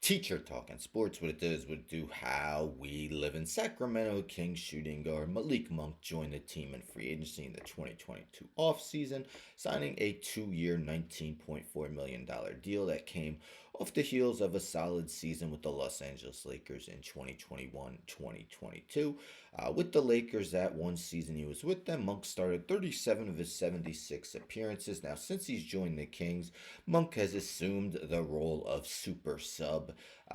Teacher Talking Sports, what it does, what it do, how we live in Sacramento. Kings shooting guard Malik Monk joined the team in free agency in the 2022 offseason, signing a 2 year, $19.4 million deal that came off the heels of a solid season with the Los Angeles Lakers in 2021-2022. With the Lakers, that one season he was with them, Monk started 37 of his 76 appearances. Now, since he's joined the Kings, Monk has assumed the role of super sub.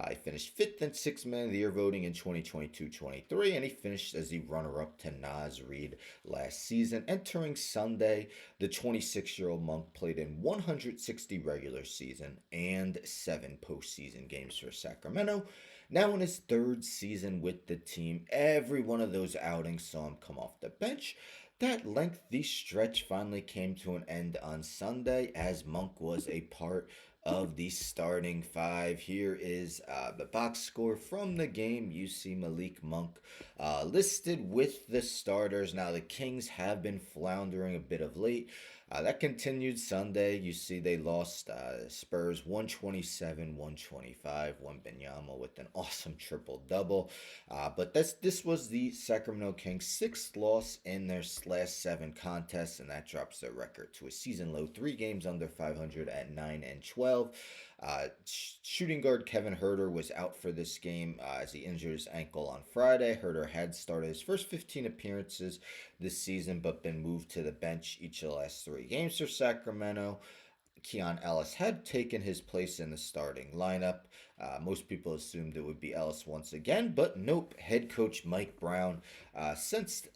He finished fifth in Sixth Man of the Year voting in 2022-23, and he finished as the runner-up to Nas Reed last season. Entering Sunday, the 26-year-old Monk played in 160 regular season and 7 postseason games for Sacramento. Now in his third season with the team, every one of those outings saw him come off the bench. That lengthy stretch finally came to an end on Sunday as Monk was a part of the starting five. Here is the box score from the game. You see Malik Monk listed with the starters. Now, the Kings have been floundering a bit of late. That continued Sunday. You see they lost Spurs 127-125. Wembanyama with an awesome triple-double. But this was the Sacramento Kings' sixth loss in their last 7 contests, and that drops their record to a season low 3 games under 500 at 9-12. Shooting guard Kevin Huerter was out for this game as he injured his ankle on Friday. Huerter had started his first 15 appearances this season, but been moved to the bench each of the last 3 games for Sacramento. Keon Ellis had taken his place in the starting lineup. Most people assumed it would be Ellis once again, but nope. Head coach Mike Brown sensed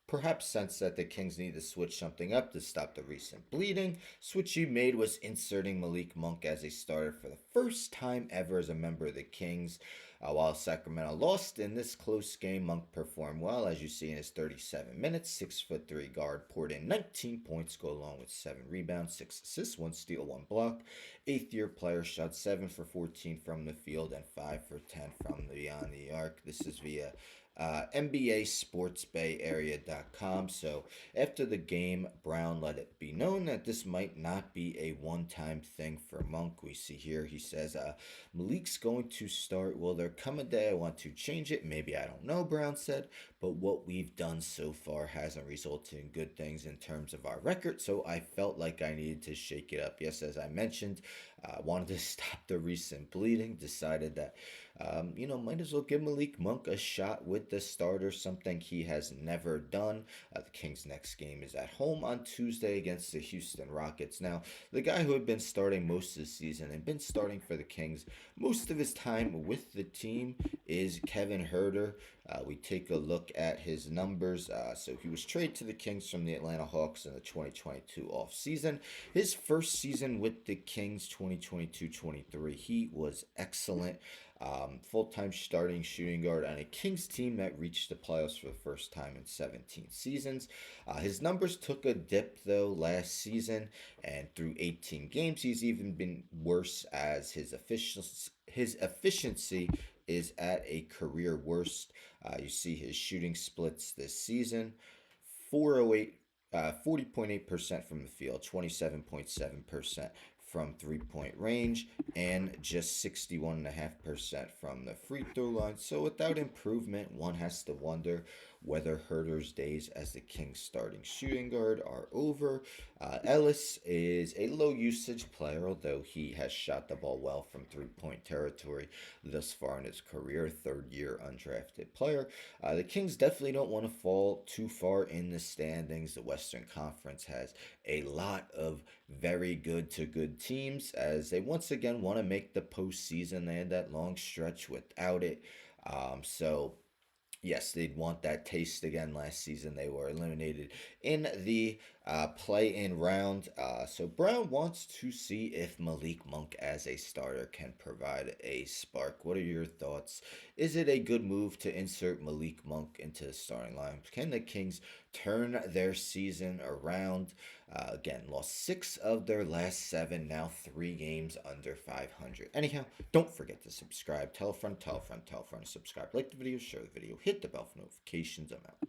that the Kings need to switch something up to stop the recent bleeding. Switch he made was inserting Malik Monk as a starter for the first time ever as a member of the Kings. While Sacramento lost in this close game, Monk performed well, as you see in his 37 minutes. 6'3" guard poured in 19 points, go along with 7 rebounds, 6 assists, 1 steal, 1 block. Eighth-year player shot 7 for 14 from the field and 5 for 10 from beyond the arc. This is via NBASportsBayArea.com. So after the game, Brown let it be known that this might not be a one-time thing for Monk. We see here he says, Malik's going to start. Will there come a day I want to change it? Maybe, I don't know, Brown said. But what we've done so far hasn't resulted in good things in terms of our record, so I felt like I needed to shake it up. Yes, as I mentioned, wanted to stop the recent bleeding, decided that might as well give Malik Monk a shot with the starter, something he has never done. The Kings' next game is at home on Tuesday against the Houston Rockets. Now, the guy who had been starting most of the season and been starting for the Kings most of his time with the team is Kevin Huerter. We take a look at his numbers. So he was traded to the Kings from the Atlanta Hawks in the 2022 offseason. His first season with the Kings, 2022-23, he was excellent. Full-time starting shooting guard on a Kings team that reached the playoffs for the first time in 17 seasons. His numbers took a dip, though, last season, and through 18 games, he's even been worse as his efficiency is at a career worst. You see his shooting splits this season: 408, 40.8% from the field, 27.7% from 3-point range, and just 61.5% from the free throw line. So without improvement, one has to wonder whether Herter's days as the Kings starting shooting guard are over. Ellis is a low usage player, although he has shot the ball well from 3-point territory thus far in his career. 3rd-year undrafted player. The Kings definitely don't want to fall too far in the standings. The Western Conference has a lot of very good to good teams as they once again want to make the postseason. They had that long stretch without it. So yes, they'd want that taste again. Last season, they were eliminated in the play-in round. So Brown wants to see if Malik Monk as a starter can provide a spark. What are your thoughts? Is it a good move to insert Malik Monk into the starting lineup? Can the Kings turn their season around? Again, lost 6 of their last 7, now 3 games under 500. Anyhow, don't forget to subscribe. Tell a friend, tell a friend, tell a friend to subscribe. Like the video, share the video, hit the bell for notifications. I'm out.